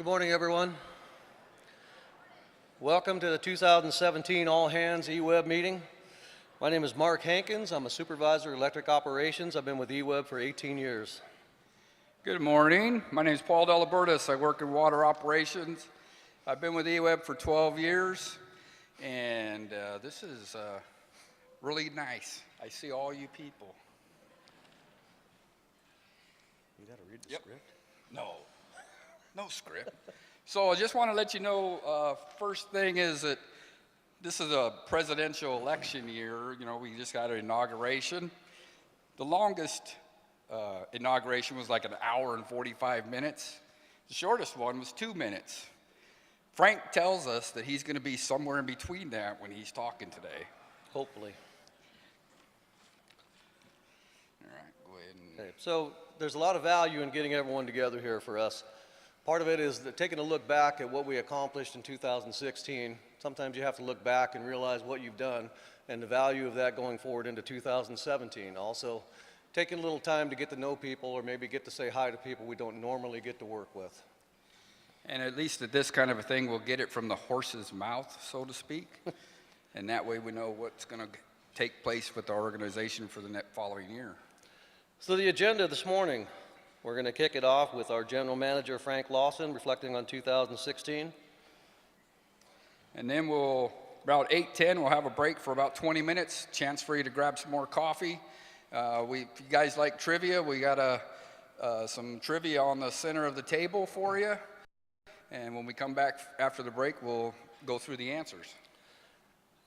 morning, everyone. Welcome to the 2017 All Hands eWeb meeting. My name is Mark Hankins. I'm a supervisor of electric operations. I've been with eWeb for 18 years. Good morning. My name is Paul Delabertis. I work in water operations. I've been with eWeb for 12 years, and this is really nice. I see all you people. You got to read the script? No script. So I just want to let you know, first thing is that this is a presidential election year. You know, we just got an inauguration. The longest inauguration was like 1 hour and 45 minutes. The shortest one was 2 minutes. Frank tells us that he's going to be somewhere in between that when he's talking today. Hopefully. All right, go ahead. Okay, so there's a lot of value in getting everyone together here for us. Part of it is taking a look back at what we accomplished in 2016. Sometimes you have to look back and realize what you've done and the value of that going forward into 2017. Also, taking a little time to get to know people or maybe get to say hi to people we don't normally get to work with. And at least at this kind of a thing, we'll get it from the horse's mouth, so to speak. And that way we know what's going to take place with our organization for the following year. So the agenda this morning, we're going to kick it off with our General Manager, Frank Lawson, reflecting on 2016. And then about 8:10, we'll have a break for about 20 minutes, chance for you to grab some more coffee. If you guys like trivia, we got some trivia on the center of the table for you. And when we come back after the break, we'll go through the answers.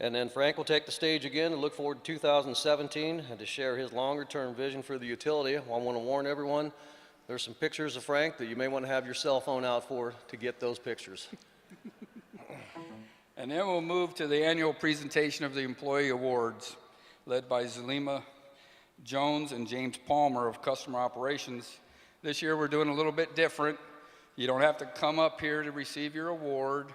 And then Frank will take the stage again to look forward to 2017 and to share his longer-term vision for the utility. I want to warn everyone, there's some pictures of Frank that you may want to have your cell phone out for to get those pictures. And then we'll move to the annual presentation of the employee awards, led by Zalima Jones and James Palmer of Customer Operations. This year we're doing a little bit different. You don't have to come up here to receive your award.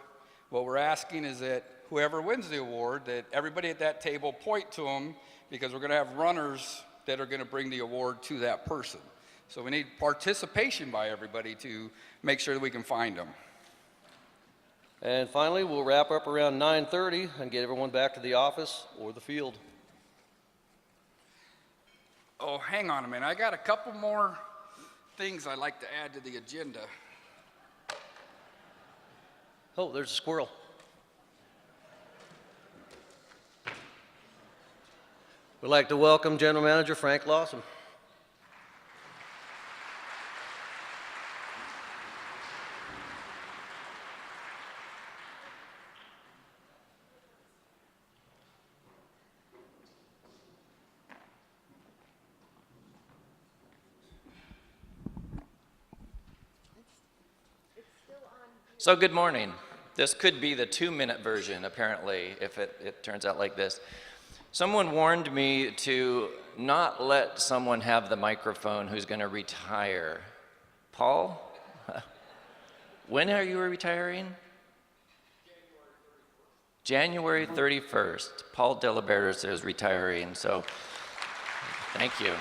What we're asking is that whoever wins the award, that everybody at that table point to them, because we're going to have runners that are going to bring the award to that person. So we need participation by everybody to make sure that we can find them. And finally, we'll wrap up around 9:30 and get everyone back to the office or the field. Oh, hang on a minute. I got a couple more things I'd like to add to the agenda. Oh, there's a squirrel. We'd like to welcome General Manager Frank Lawson. So good morning. This could be the 2-minute version, apparently, if it turns out like this. Someone warned me to not let someone have the microphone who's going to retire. Paul, when are you retiring? January 31st. Paul Delabertis is retiring, so thank you.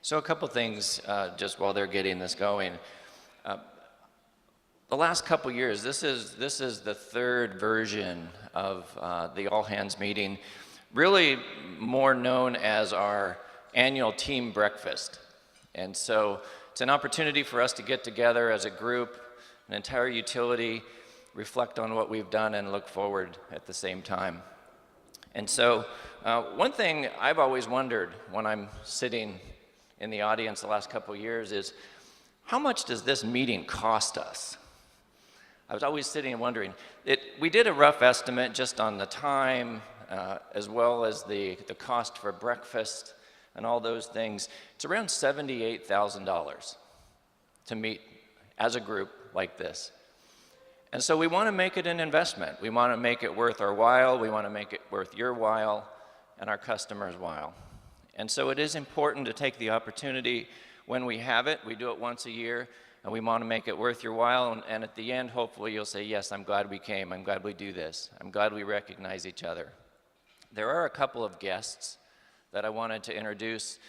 So a couple things just while they're getting this going. The last couple years, this is the third version of the All Hands meeting, really more known as our annual team breakfast. And so it's an opportunity for us to get together as a group, an entire utility, reflect on what we've done and look forward at the same time. And so one thing I've always wondered when I'm sitting in the audience the last couple of years is, how much does this meeting cost us? I was always sitting and wondering. We did a rough estimate just on the time, as well as the cost for breakfast and all those things. It's around $78,000 to meet as a group like this. And so we want to make it an investment. We want to make it worth our while. We want to make it worth your while and our customers' while. And so it is important to take the opportunity when we have it. We do it once a year, and we want to make it worth your while, and at the end, hopefully you'll say, yes, I'm glad we came, I'm glad we do this, I'm glad we recognize each other. There are a couple of guests that I wanted to introduce.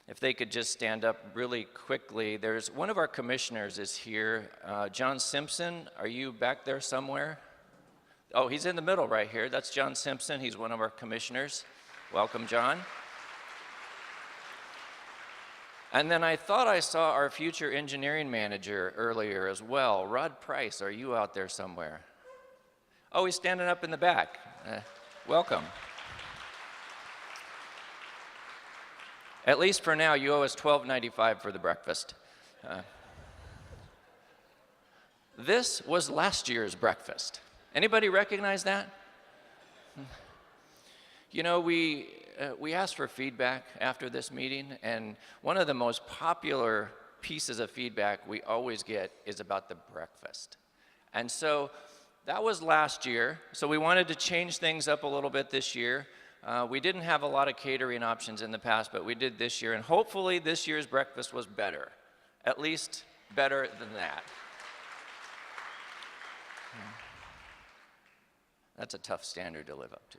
If they could just stand up really quickly. There's one of our commissioners is here. John Simpson, are you back there somewhere? Oh, he's in the middle right here. That's John Simpson. He's one of our commissioners. Welcome, John. And then I thought I saw our future engineering manager earlier as well. Rod Price, are you out there somewhere? Oh, he's standing up in the back. Welcome. At least for now, you owe us $12.95 for the breakfast. This was last year's breakfast. Anybody recognize that? You know, we asked for feedback after this meeting, and one of the most popular pieces of feedback we always get is about the breakfast. And so that was last year, so we wanted to change things up a little bit this year. We didn't have a lot of catering options in the past, but we did this year, and hopefully this year's breakfast was better, at least better than that. That's a tough standard to live up to.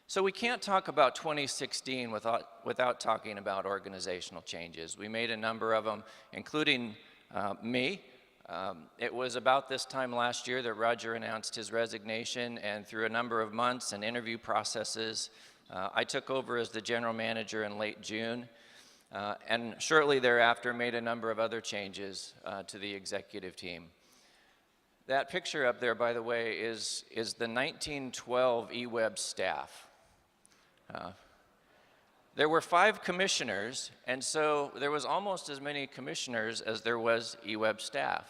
So we can't talk about 2016 without talking about organizational changes. We made a number of them, including me. It was about this time last year that Roger announced his resignation, and through a number of months and interview processes, I took over as the general manager in late June, and shortly thereafter made a number of other changes to the executive team. That picture up there, by the way, is the 1912 eWeb staff. There were 5 commissioners, and so there was almost as many commissioners as there was eWeb staff.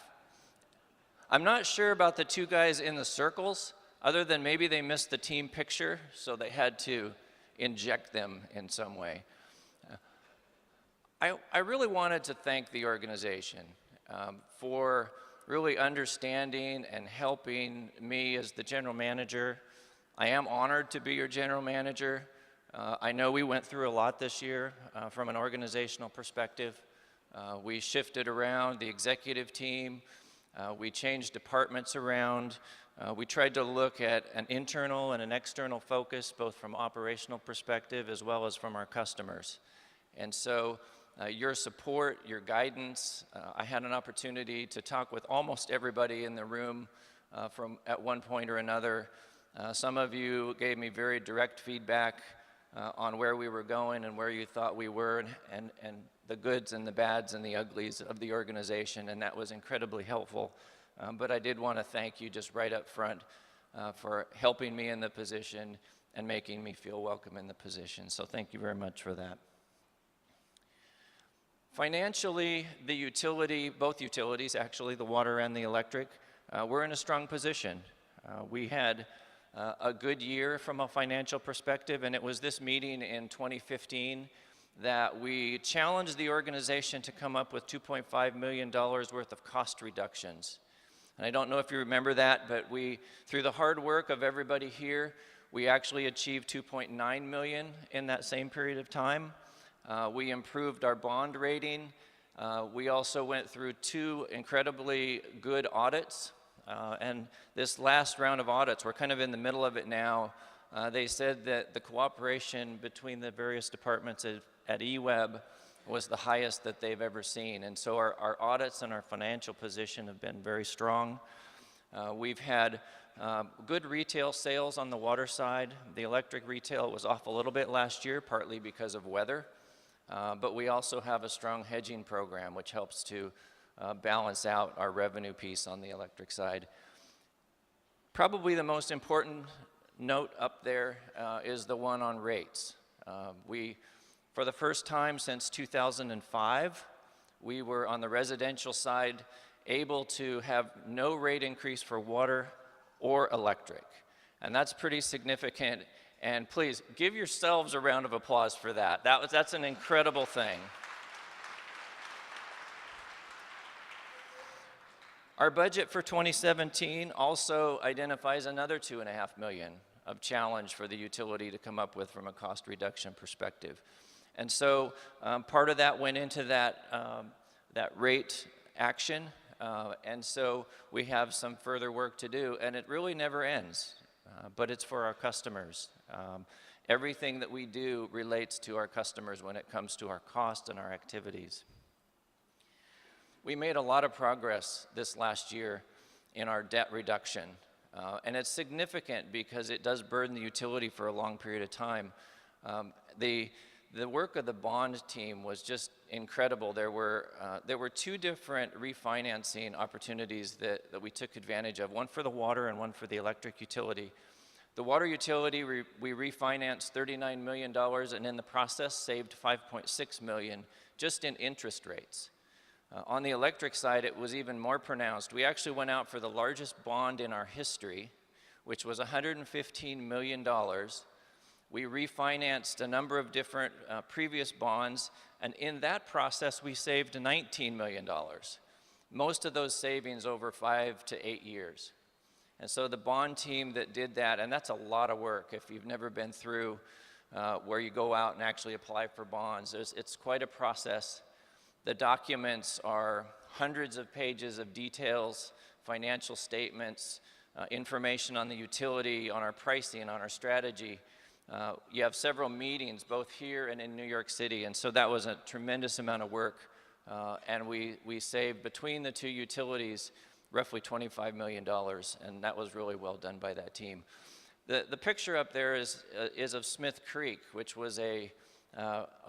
I'm not sure about the 2 guys in the circles, other than maybe they missed the team picture, so they had to inject them in some way. I really wanted to thank the organization for really understanding and helping me as the general manager. I am honored to be your general manager. I know we went through a lot this year from an organizational perspective. We shifted around the executive team. We changed departments around. We tried to look at an internal and an external focus, both from operational perspective as well as from our customers. And so your support, your guidance, I had an opportunity to talk with almost everybody in the room from at one point or another. Some of you gave me very direct feedback on where we were going and where you thought we were, and the goods and the bads and the uglies of the organization, and that was incredibly helpful. But I did want to thank you just right up front for helping me in the position and making me feel welcome in the position. So thank you very much for that. Financially, the utility, both utilities actually, the water and the electric, we're in a strong position. We had a good year from a financial perspective, and it was this meeting in 2015 that we challenged the organization to come up with $2.5 million worth of cost reductions. And I don't know if you remember that, but through the hard work of everybody here, we actually achieved $2.9 million in that same period of time. We improved our bond rating. We also went through 2 incredibly good audits. And this last round of audits, we're kind of in the middle of it now. They said that the cooperation between the various departments at eWeb was the highest that they've ever seen. And so our audits and our financial position have been very strong. We've had good retail sales on the water side. The electric retail was off a little bit last year, partly because of weather. But we also have a strong hedging program, which helps to balance out our revenue piece on the electric side. Probably the most important note up there is the one on rates. For the first time since 2005, we were on the residential side able to have no rate increase for water or electric. And that's pretty significant. And please, give yourselves a round of applause for that. That's an incredible thing. Our budget for 2017 also identifies another $2.5 million of challenge for the utility to come up with from a cost reduction perspective. And so part of that went into that that rate action. And so we have some further work to do, and it really never ends, but it's for our customers. Everything that we do relates to our customers when it comes to our costs and our activities. We made a lot of progress this last year in our debt reduction, and it's significant because it does burden the utility for a long period of time. The work of the bond team was just incredible. There were two different refinancing opportunities that we took advantage of, one for the water and one for the electric utility. The water utility, we refinanced $39 million, and in the process saved $5.6 million just in interest rates. On the electric side, it was even more pronounced. We actually went out for the largest bond in our history, which was $115 million. We refinanced a number of different previous bonds, and in that process, we saved $19 million. Most of those savings over 5 to 8 years. And so the bond team that did that, and that's a lot of work if you've never been through where you go out and actually apply for bonds. It's quite a process. The documents are hundreds of pages of details, financial statements, information on the utility, on our pricing, on our strategy. You have several meetings both here and in New York City, and so that was a tremendous amount of work, and we saved between the two utilities roughly $25 million, and that was really well done by that team. The picture up there is of Smith Creek, which was a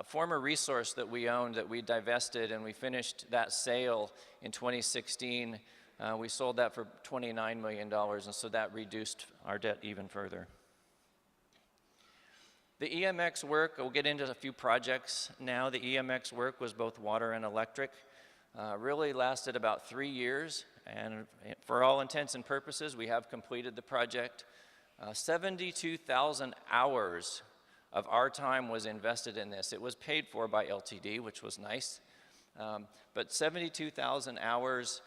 former resource that we owned that we divested, and we finished that sale in 2016. We sold that for $29 million, and so that reduced our debt even further. The EMX work, we'll get into a few projects now. The EMX work was both water and electric. Really lasted about 3 years, and for all intents and purposes, we have completed the project. 72,000 hours of our time was invested in this. It was paid for by LTD, which was nice, but 72,000 hours,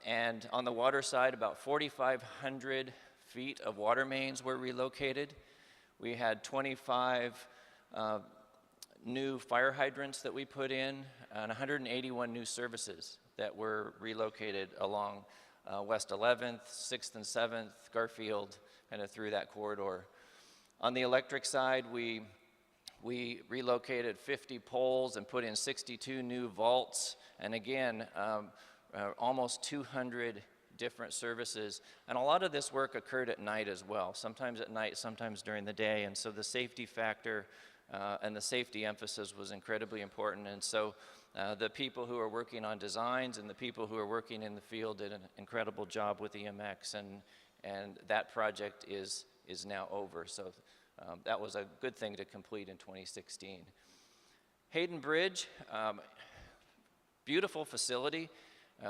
and on the water side, about 4,500 feet of water mains were relocated. We had 25 new fire hydrants that we put in, and 181 new services that were relocated along West 11th, 6th and 7th, Garfield, kind of through that corridor. On the electric side, we relocated 50 poles and put in 62 new vaults, and again, almost 200 different services. And a lot of this work occurred at night as well, sometimes at night, sometimes during the day, and so the safety factor and the safety emphasis was incredibly important. And so the people who are working on designs and the people who are working in the field did an incredible job with EMX, and that project is now over. So that was a good thing to complete in 2016. Hayden Bridge, beautiful facility.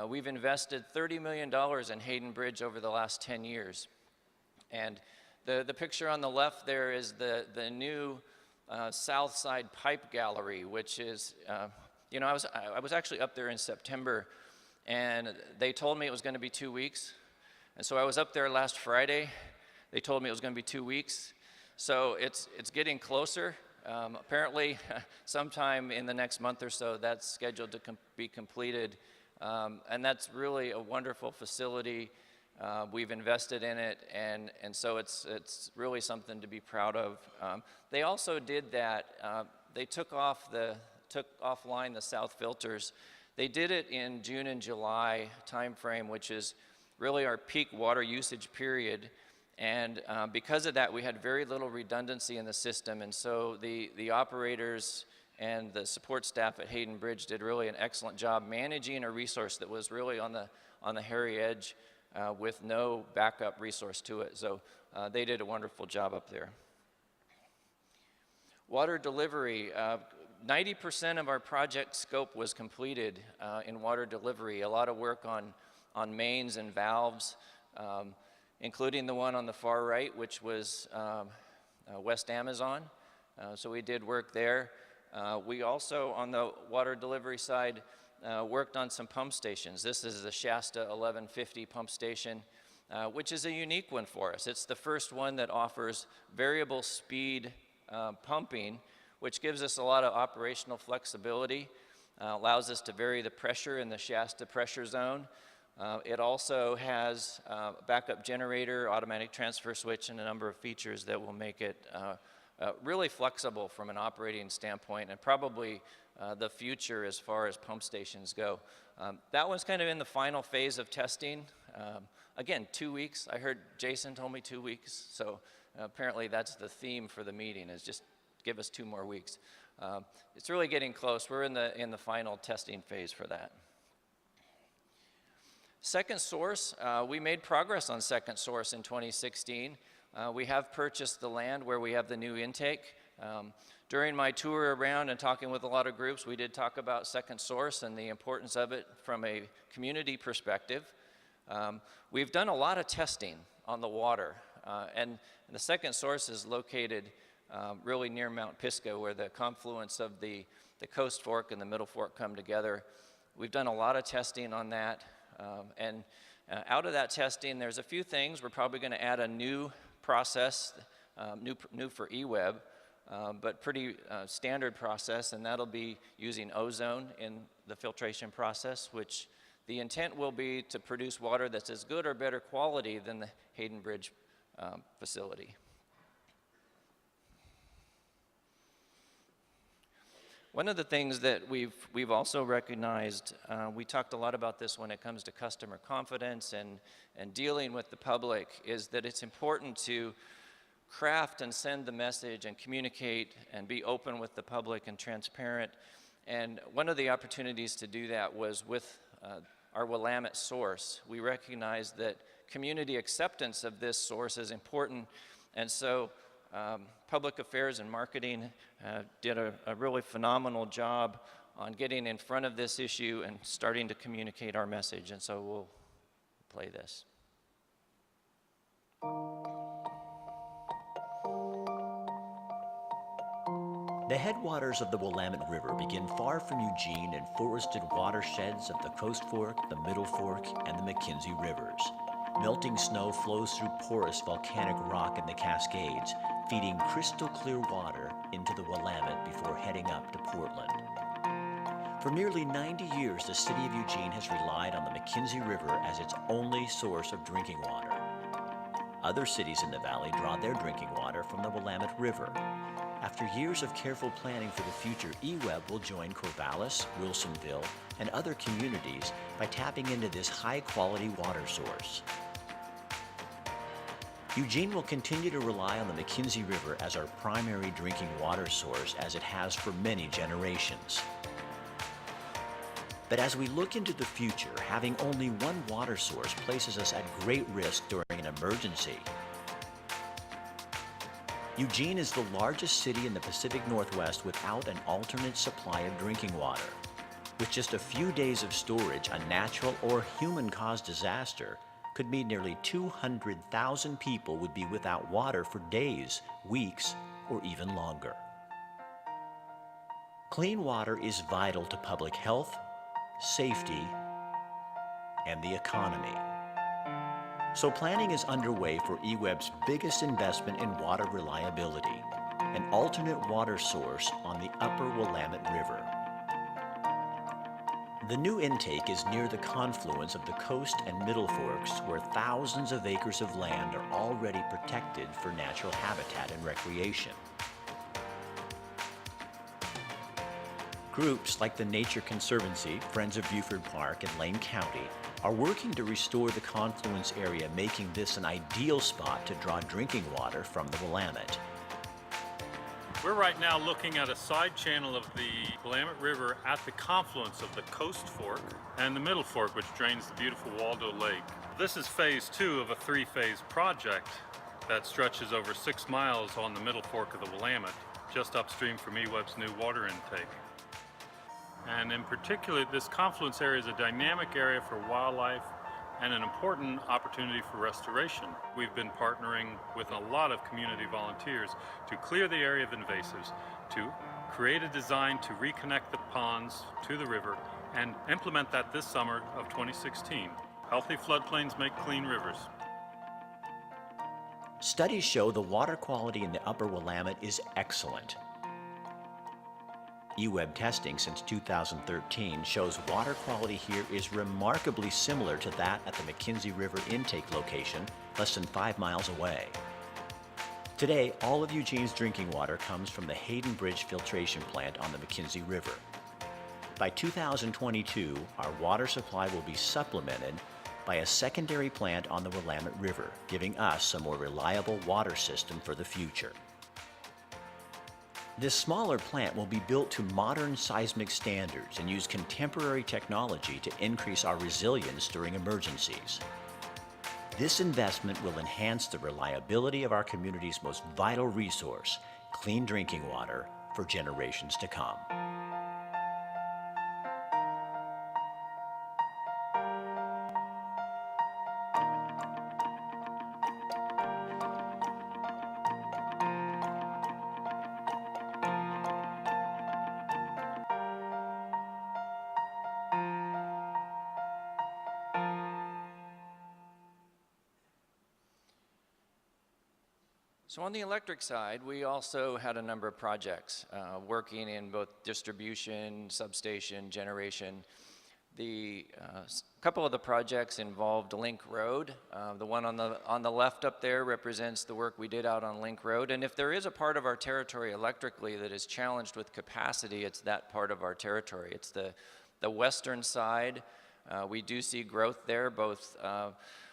We've invested $30 million in Hayden Bridge over the last 10 years. And the picture on the left there is the new South Side Pipe Gallery, which is, you know, I was actually up there in September, and they told me it was going to be 2 weeks. And so I was up there last Friday. They told me it was going to be 2 weeks. So it's getting closer. Apparently, sometime in the next month or so, that's scheduled to be completed. And that's really a wonderful facility. We've invested in it, and so it's really something to be proud of. They also did that. They took offline the south filters. They did it in June and July timeframe, which is really our peak water usage period. And because of that, we had very little redundancy in the system, and so the operators and the support staff at Hayden Bridge did really an excellent job managing a resource that was really on the hairy edge with no backup resource to it. So they did a wonderful job up there. Water delivery, 90% of our project scope was completed in water delivery. A lot of work on mains and valves, including the one on the far right, which was West Amazon. So we did work there. We also, on the water delivery side, worked on some pump stations. This is the Shasta 1150 pump station, which is a unique one for us. It's the first one that offers variable speed pumping, which gives us a lot of operational flexibility. allows us to vary the pressure in the Shasta pressure zone. It also has a backup generator, automatic transfer switch, and a number of features that will make it really flexible from an operating standpoint, and probably the future as far as pump stations go. That one's kind of in the final phase of testing. Again, 2 weeks. I heard Jason told me 2 weeks, so apparently that's the theme for the meeting, is just give us 2 more weeks. It's really getting close. We're in the final testing phase for that. Second source, we made progress on second source in 2016. We have purchased the land where we have the new intake. During my tour around and talking with a lot of groups, we did talk about second source and the importance of it from a community perspective. We've done a lot of testing on the water, and the second source is located really near Mount Pisgah, where the confluence of the Coast Fork and the Middle Fork come together. We've done a lot of testing on that, and out of that testing, there's a few things. We're probably going to add a new process, new for eWeb, but pretty standard process, and that'll be using ozone in the filtration process, which the intent will be to produce water that's as good or better quality than the Hayden Bridge facility. One of the things that we've also recognized, we talked a lot about this when it comes to customer confidence and dealing with the public, is that it's important to craft and send the message and communicate and be open with the public and transparent. And one of the opportunities to do that was with our Willamette source. We recognized that community acceptance of this source is important, and so Public Affairs and Marketing did a really phenomenal job on getting in front of this issue and starting to communicate our message, and so we'll play this. The headwaters of the Willamette River begin far from Eugene in forested watersheds of the Coast Fork, the Middle Fork, and the McKenzie Rivers. Melting snow flows through porous volcanic rock in the Cascades, feeding crystal clear water into the Willamette before heading up to Portland. For nearly 90 years, the city of Eugene has relied on the McKenzie River as its only source of drinking water. Other cities in the valley draw their drinking water from the Willamette River. After years of careful planning for the future, eWeb will join Corvallis, Wilsonville, and other communities by tapping into this high-quality water source. Eugene will continue to rely on the McKenzie River as our primary drinking water source, as it has for many generations. But as we look into the future, having only one water source places us at great risk during an emergency. Eugene is the largest city in the Pacific Northwest without an alternate supply of drinking water. With just a few days of storage, a natural or human-caused disaster could mean nearly 200,000 people would be without water for days, weeks, or even longer. Clean water is vital to public health, safety, and the economy. So planning is underway for eWeb's biggest investment in water reliability, an alternate water source on the upper Willamette River. The new intake is near the confluence of the Coast and Middle Forks, where thousands of acres of land are already protected for natural habitat and recreation. Groups like the Nature Conservancy, Friends of Buford Park, and Lane County are working to restore the confluence area, making this an ideal spot to draw drinking water from the Willamette. We're right now looking at a side channel of the Willamette River at the confluence of the Coast Fork and the Middle Fork, which drains the beautiful Waldo Lake. This is phase 2 of a 3-phase project that stretches over 6 miles on the Middle Fork of the Willamette, just upstream from eWeb's new water intake. And in particular, this confluence area is a dynamic area for wildlife and an important opportunity for restoration. We've been partnering with a lot of community volunteers to clear the area of invasives, to create a design to reconnect the ponds to the river, and implement that this summer of 2016. Healthy floodplains make clean rivers. Studies show the water quality in the upper Willamette is excellent. eWeb testing since 2013 shows water quality here is remarkably similar to that at the McKenzie River intake location, less than 5 miles away. Today, all of Eugene's drinking water comes from the Hayden Bridge filtration plant on the McKenzie River. By 2022, our water supply will be supplemented by a secondary plant on the Willamette River, giving us a more reliable water system for the future. This smaller plant will be built to modern seismic standards and use contemporary technology to increase our resilience during emergencies. This investment will enhance the reliability of our community's most vital resource, clean drinking water, for generations to come. So on the electric side, we also had a number of projects working in both distribution, substation, generation. The couple of the projects involved Link Road. The one on the left up there represents the work we did out on Link Road. And if there is a part of our territory electrically that is challenged with capacity, it's that part of our territory. It's the western side. We do see growth there, both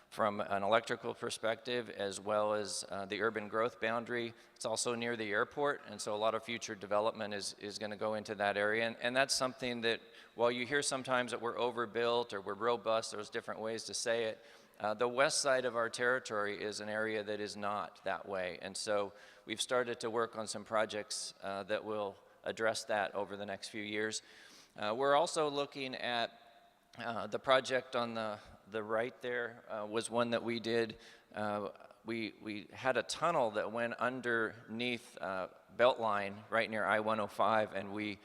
from an electrical perspective as well as the urban growth boundary. It's also near the airport, and so a lot of future development is going to go into that area. And that's something that, while you hear sometimes that we're overbuilt or we're robust, there's different ways to say it, the west side of our territory is an area that is not that way. And so we've started to work on some projects that will address that over the next few years. We're also looking at the project on the right there was one that we did. We had a tunnel that went underneath Beltline right near I-105, and we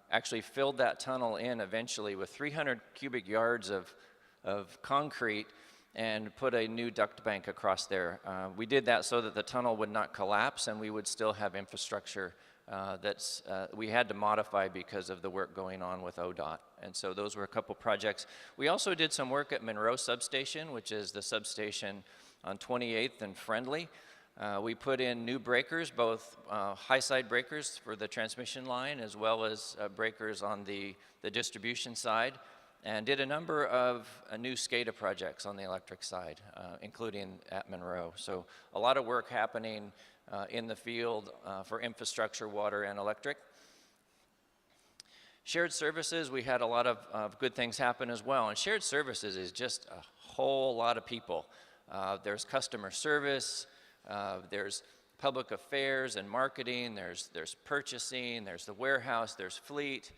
actually filled that tunnel in eventually with 300 cubic yards of concrete and put a new duct bank across there. We did that so that the tunnel would not collapse and we would still have infrastructure we had to modify because of the work going on with ODOT. And so those were a couple projects. We also did some work at Monroe Substation, which is the substation on 28th and Friendly. We put in new breakers, both high-side breakers for the transmission line as well as breakers on the distribution side, and did a number of new SCADA projects on the electric side, including at Monroe. So a lot of work happening in the field for infrastructure, water, and electric. Shared services, we had a lot of good things happen as well. And shared services is just a whole lot of people. There's customer service, there's public affairs and marketing, there's purchasing, there's the warehouse, there's fleet,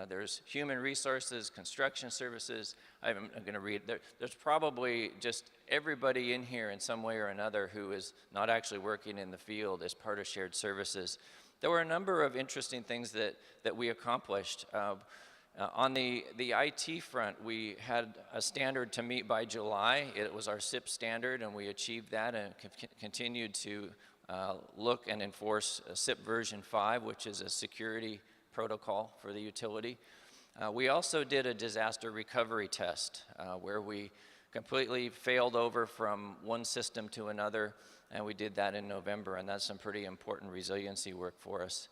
there's human resources, construction services. I'm going to read. There's probably just everybody in here in some way or another who is not actually working in the field as part of shared services. There were a number of interesting things that we accomplished. On the IT front, we had a standard to meet by July. It was our SIP standard, and we achieved that and continued to look and enforce SIP version 5, which is a security protocol for the utility. We also did a disaster recovery test where we completely failed over from one system to another, and we did that in November, and that's some pretty important resiliency work for us.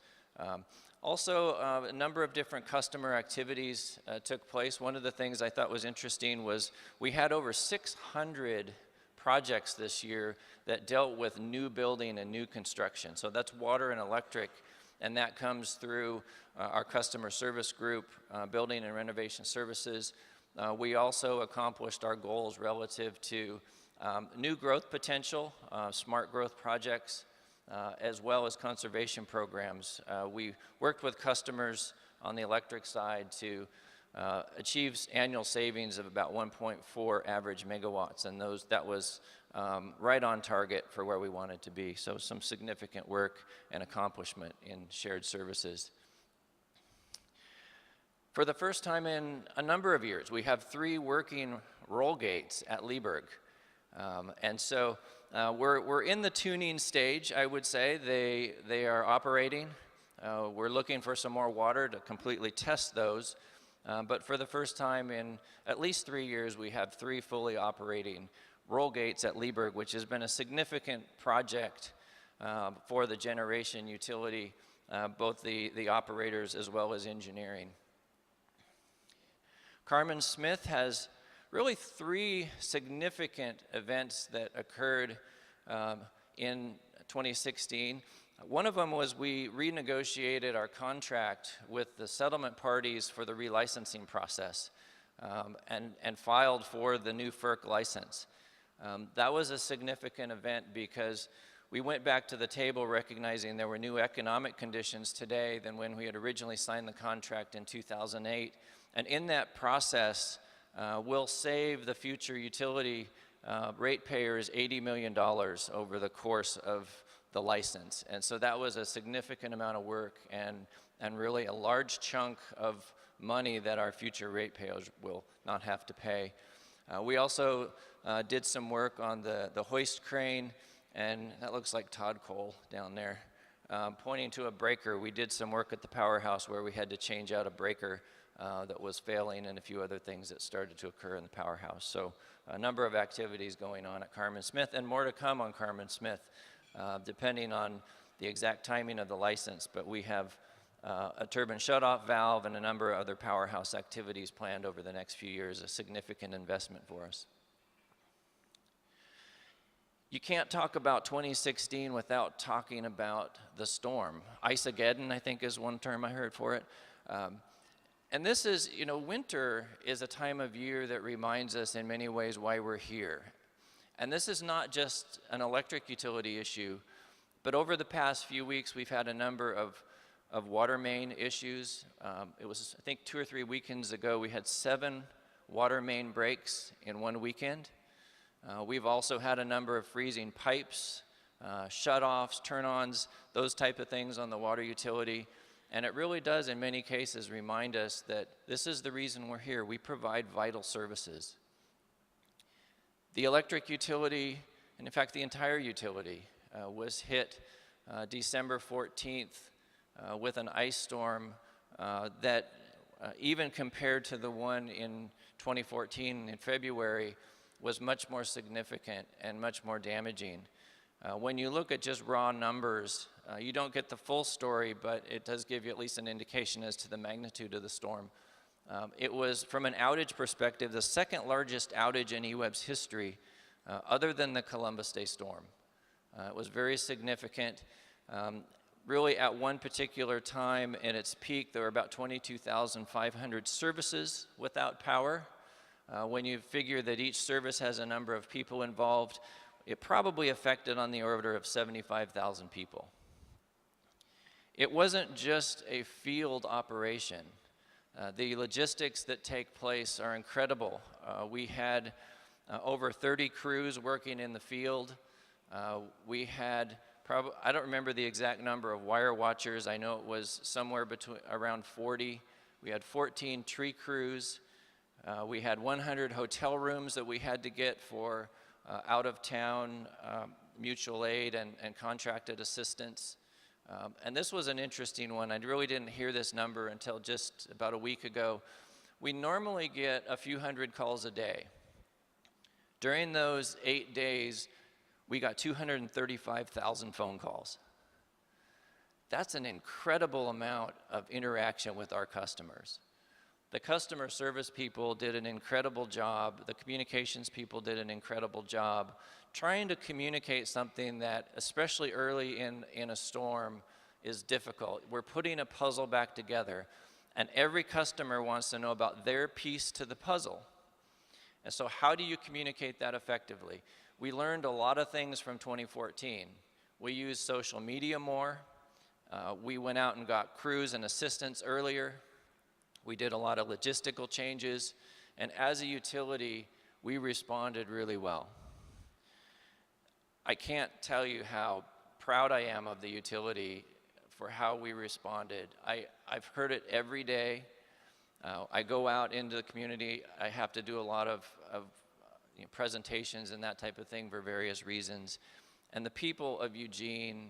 Also, a number of different customer activities took place. One of the things I thought was interesting was we had over 600 projects this year that dealt with new building and new construction. So that's water and electric, and that comes through our customer service group, building and renovation services. We also accomplished our goals relative to new growth potential, smart growth projects, as well as conservation programs. We worked with customers on the electric side to achieve annual savings of about 1.4 average megawatts, and that was right on target for where we wanted to be. So some significant work and accomplishment in shared services. For the first time in a number of years, we have 3 working roll gates at Leeburg. And so we're in the tuning stage, I would say. They are operating. We're looking for some more water to completely test those. But for the first time in at least 3 years, we have 3 fully operating roll gates at Leeburg, which has been a significant project for the generation utility, both the operators as well as engineering. Carmen Smith has really 3 significant events that occurred in 2016. One of them was we renegotiated our contract with the settlement parties for the relicensing process and filed for the new FERC license. That was a significant event because we went back to the table recognizing there were new economic conditions today than when we had originally signed the contract in 2008. And in that process, we'll save the future utility ratepayers $80 million over the course of the license. And so that was a significant amount of work and really a large chunk of money that our future ratepayers will not have to pay. We also did some work on the hoist crane, and that looks like Todd Cole down there, pointing to a breaker. We did some work at the powerhouse where we had to change out a breaker that was failing and a few other things that started to occur in the powerhouse. So a number of activities going on at Carmen Smith and more to come on Carmen Smith, depending on the exact timing of the license. But we have a turbine shutoff valve and a number of other powerhouse activities planned over the next few years, a significant investment for us. You can't talk about 2016 without talking about the storm. Ice-ageddon, I think, is one term I heard for it. And this is, you know, winter is a time of year that reminds us in many ways why we're here. And this is not just an electric utility issue, but over the past few weeks, we've had a number of water main issues. It was, I think, 2 or 3 weekends ago, we had 7 water main breaks in one weekend. We've also had a number of freezing pipes, shut-offs, turn-ons, those type of things on the water utility. And it really does, in many cases, remind us that this is the reason we're here. We provide vital services. The electric utility, and in fact, the entire utility, was hit December 14th with an ice storm that, even compared to the one in 2014 in February, was much more significant and much more damaging. When you look at just raw numbers, you don't get the full story, but it does give you at least an indication as to the magnitude of the storm. It was, from an outage perspective, the second largest outage in EWEB's history, other than the Columbus Day storm. It was very significant. Really, at one particular time in its peak, there were about 22,500 services without power. When you figure that each service has a number of people involved, it probably affected on the order of 75,000 people. It wasn't just a field operation. The logistics that take place are incredible. We had over 30 crews working in the field. We had I don't remember the exact number of wire watchers. I know it was somewhere between around 40. We had 14 tree crews. We had 100 hotel rooms that we had to get for out-of-town mutual aid and contracted assistance. And this was an interesting one. I really didn't hear this number until just about a week ago. We normally get a few hundred calls a day. During those 8 days, we got 235,000 phone calls. That's an incredible amount of interaction with our customers. The customer service people did an incredible job. The communications people did an incredible job trying to communicate something that, especially early in a storm, is difficult. We're putting a puzzle back together, and every customer wants to know about their piece to the puzzle. And so how do you communicate that effectively? We learned a lot of things from 2014. We used social media more. We went out and got crews and assistants earlier. We did a lot of logistical changes. And as a utility, we responded really well. I can't tell you how proud I am of the utility for how we responded. I've heard it every day. I go out into the community. I have to do a lot of presentations and that type of thing for various reasons. And the people of Eugene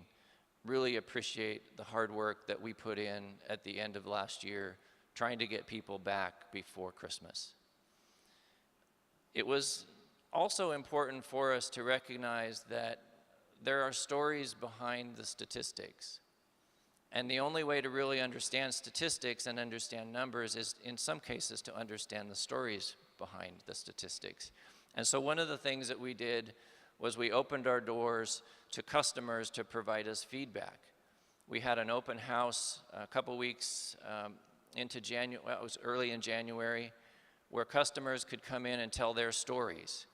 really appreciate the hard work that we put in at the end of last year, trying to get people back before Christmas. It was also important for us to recognize that there are stories behind the statistics. And the only way to really understand statistics and understand numbers is, in some cases, to understand the stories behind the statistics. And so one of the things that we did was we opened our doors to customers to provide us feedback. We had an open house a couple weeks into January, well, it was early in January, where customers could come in and tell their stories.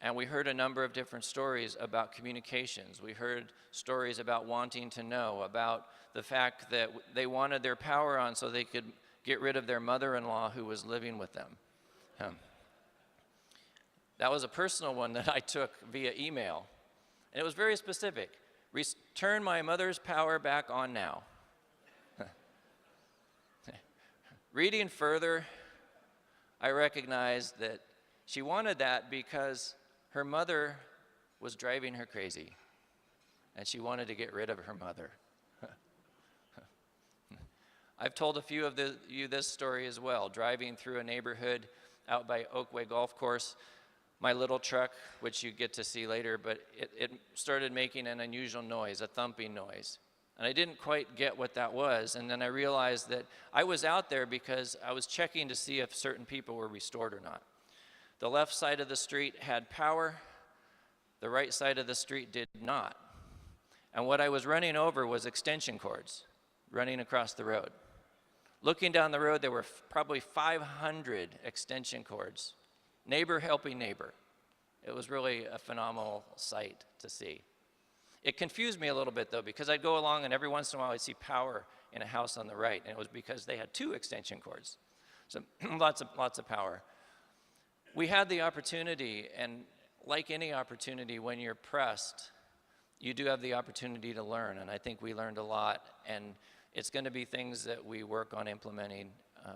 And we heard a number of different stories about communications. We heard stories about wanting to know, about the fact that they wanted their power on so they could get rid of their mother-in-law who was living with them. That was a personal one that I took via email. And it was very specific. Turn my mother's power back on now. Reading further, I recognized that she wanted that because her mother was driving her crazy, and she wanted to get rid of her mother. I've told a few of you this story as well. Driving through a neighborhood out by Oakway Golf Course, my little truck, which you get to see later, but it started making an unusual noise, a thumping noise. And I didn't quite get what that was, and then I realized that I was out there because I was checking to see if certain people were restored or not. The left side of the street had power, the right side of the street did not. And what I was running over was extension cords running across the road. Looking down the road, there were probably 500 extension cords, neighbor helping neighbor. It was really a phenomenal sight to see. It confused me a little bit though, because I'd go along and every once in a while I'd see power in a house on the right, and it was because they had 2 extension cords. So lots of power. We had the opportunity, and like any opportunity, when you're pressed, you do have the opportunity to learn, and I think we learned a lot, and it's going to be things that we work on implementing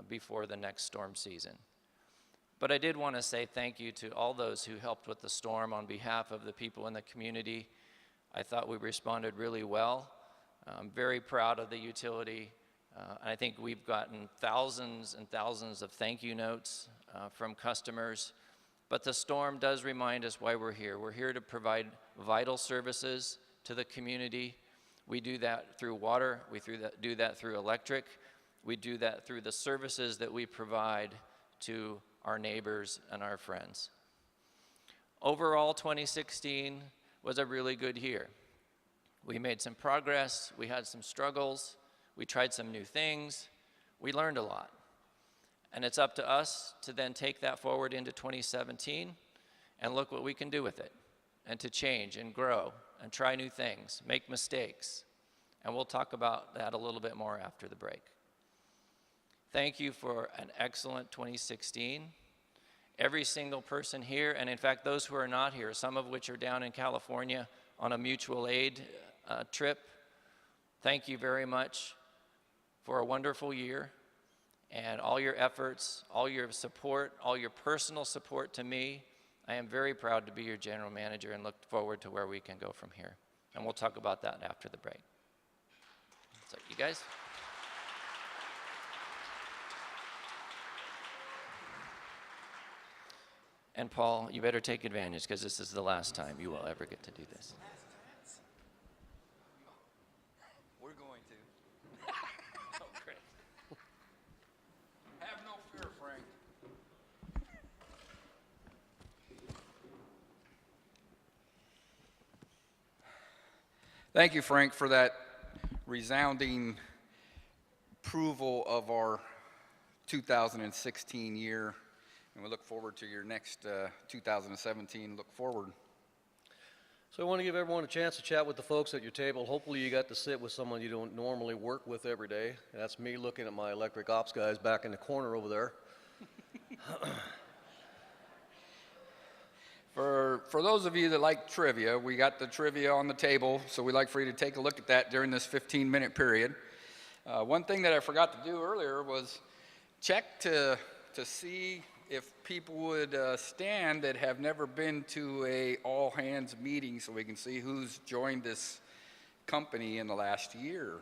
before the next storm season. But I did want to say thank you to all those who helped with the storm on behalf of the people in the community. I thought we responded really well. I'm very proud of the utility. And I think we've gotten thousands and thousands of thank you notes from customers. But the storm does remind us why we're here. We're here to provide vital services to the community. We do that through water. We do that through electric. We do that through the services that we provide to our neighbors and our friends. Overall, 2016 was a really good year. We made some progress. We had some struggles. We tried some new things. We learned a lot. And it's up to us to then take that forward into 2017 and look what we can do with it, and to change and grow and try new things, make mistakes. And we'll talk about that a little bit more after the break. Thank you for an excellent 2016. Every single person here, and in fact those who are not here, some of which are down in California on a mutual aid trip, thank you very much for a wonderful year. And all your efforts, all your support, all your personal support to me. I am very proud to be your general manager and look forward to where we can go from here. And we'll talk about that after the break. So you guys. And Paul, you better take advantage, because this is the last time you will ever get to do this. We're going to. Oh, great. Have no fear, Frank. Thank you, Frank, for that resounding approval of our 2016 year. And we look forward to your next 2017. Look forward. So I want to give everyone a chance to chat with the folks at your table. Hopefully you got to sit with someone you don't normally work with every day. That's me looking at my electric ops guys back in the corner over there. For those of you that like trivia, we got the trivia on the table, so we'd like for you to take a look at that during this 15-minute period. One thing that I forgot to do earlier was check to see if people would stand that have never been to a all-hands meeting, so we can see who's joined this company in the last year.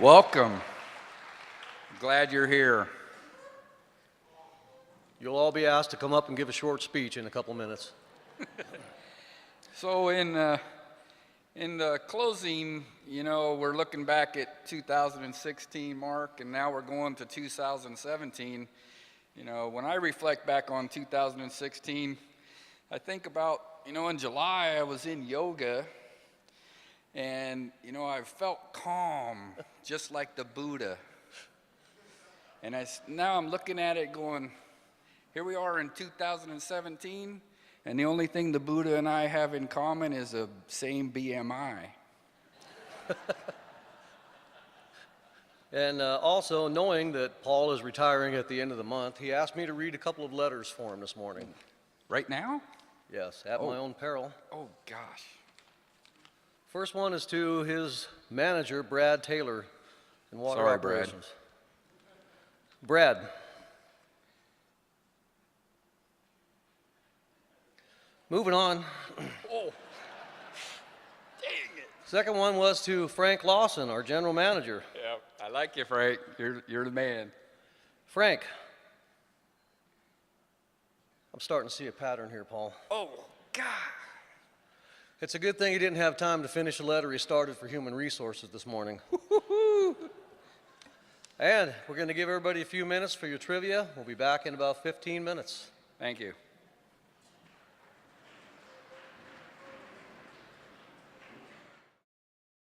Welcome. Glad you're here. You'll all be asked to come up and give a short speech in a couple minutes. So in the closing, you know, we're looking back at 2016, Mark, and now we're going to 2017. You know, when I reflect back on 2016, I think about, you know, in July I was in yoga, and, you know, I felt calm, just like the Buddha. And now I'm looking at it going, here we are in 2017, and the only thing the Buddha and I have in common is the same BMI. And also, knowing that Paul is retiring at the end of the month, he asked me to read a couple of letters for him this morning. Right now? Yes, at my own peril. Oh, gosh. First one is to his manager, Brad Taylor, in water Sorry, Brad. operations. Brad. Moving on. Oh, dang it. Second one was to Frank Lawson, our general manager. Yeah, I like you, Frank. You're the man. Frank. I'm starting to see a pattern here, Paul. Oh, God. It's a good thing he didn't have time to finish the letter he started for Human Resources this morning. And we're going to give everybody a few minutes for your trivia. We'll be back in about 15 minutes. Thank you.